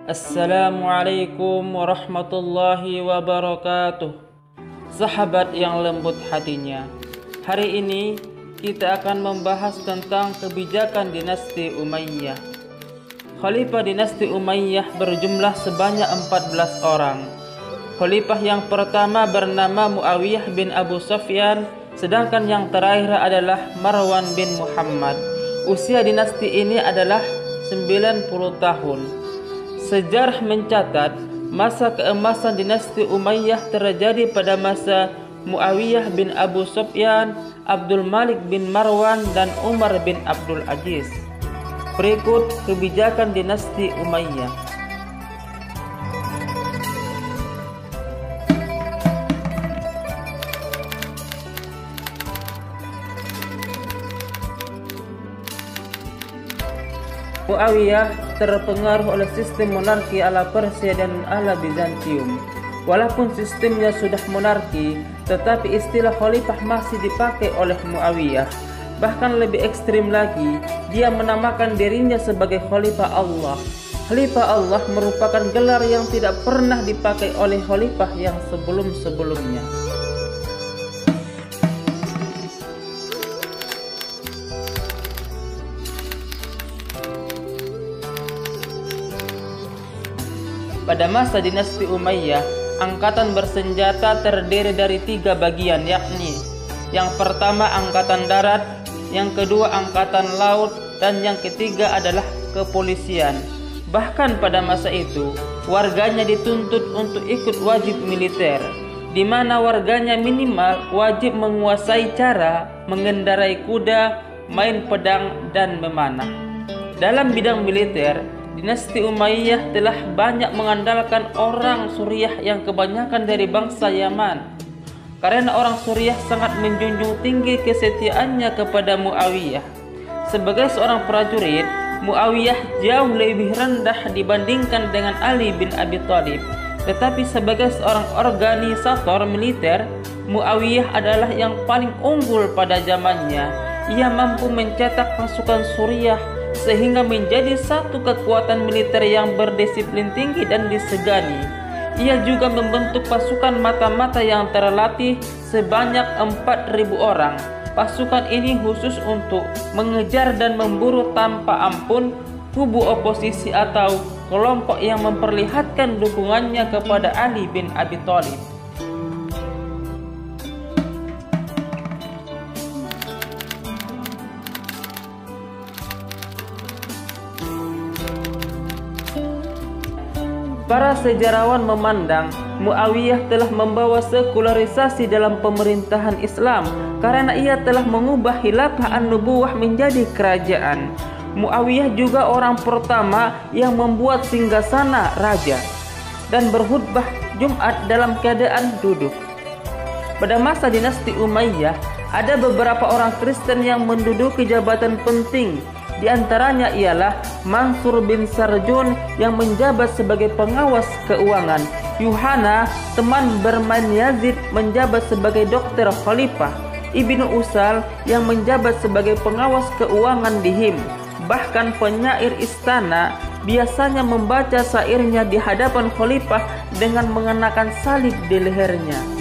Assalamualaikum warahmatullahi wabarakatuh. Sahabat yang lembut hatinya, hari ini kita akan membahas tentang kebijakan dinasti Umayyah. Khalifah dinasti Umayyah berjumlah sebanyak 14 orang. Khalifah yang pertama bernama Muawiyah bin Abu Sufyan, sedangkan yang terakhir adalah Marwan bin Muhammad. Usia dinasti ini adalah 90 tahun. Sejarah mencatat masa keemasan dinasti Umayyah terjadi pada masa Muawiyah bin Abu Sufyan, Abdul Malik bin Marwan, dan Umar bin Abdul Aziz. Berikut kebijakan dinasti Umayyah. Muawiyah terpengaruh oleh sistem monarki ala Persia dan ala Bizantium. Walaupun sistemnya sudah monarki, tetapi istilah khalifah masih dipakai oleh Muawiyah. Bahkan lebih ekstrim lagi, dia menamakan dirinya sebagai khalifah Allah. Khalifah Allah merupakan gelar yang tidak pernah dipakai oleh khalifah yang sebelum-sebelumnya. Pada masa dinasti Umayyah, angkatan bersenjata terdiri dari 3 bagian, yakni yang pertama angkatan darat, yang kedua angkatan laut, dan yang ketiga adalah kepolisian. Bahkan pada masa itu, warganya dituntut untuk ikut wajib militer, di mana warganya minimal wajib menguasai cara mengendarai kuda, main pedang, dan memanah. Dalam bidang militer, dinasti Umayyah telah banyak mengandalkan orang Suriah yang kebanyakan dari bangsa Yaman. Karena orang Suriah sangat menjunjung tinggi kesetiaannya kepada Muawiyah. Sebagai seorang prajurit, Muawiyah jauh lebih rendah dibandingkan dengan Ali bin Abi Thalib. Tetapi sebagai seorang organisator militer, Muawiyah adalah yang paling unggul pada zamannya. Ia mampu mencetak pasukan Suriah sehingga menjadi satu kekuatan militer yang berdisiplin tinggi dan disegani. Ia juga membentuk pasukan mata-mata yang terlatih sebanyak 4.000 orang. Pasukan ini khusus untuk mengejar dan memburu tanpa ampun kubu oposisi atau kelompok yang memperlihatkan dukungannya kepada Ali bin Abi Thalib. Para sejarawan memandang Muawiyah telah membawa sekularisasi dalam pemerintahan Islam karena ia telah mengubah khilafah an-nubuwah menjadi kerajaan. Muawiyah juga orang pertama yang membuat singgasana raja dan berkhutbah Jumat dalam keadaan duduk. Pada masa dinasti Umayyah, ada beberapa orang Kristen yang menduduki jabatan penting. Di antaranya ialah Mansur bin Sarjun yang menjabat sebagai pengawas keuangan. Yuhana, teman bermain Yazid, menjabat sebagai dokter khalifah. Ibnu Usal yang menjabat sebagai pengawas keuangan di Him. Bahkan penyair istana biasanya membaca syairnya di hadapan khalifah dengan mengenakan salib di lehernya.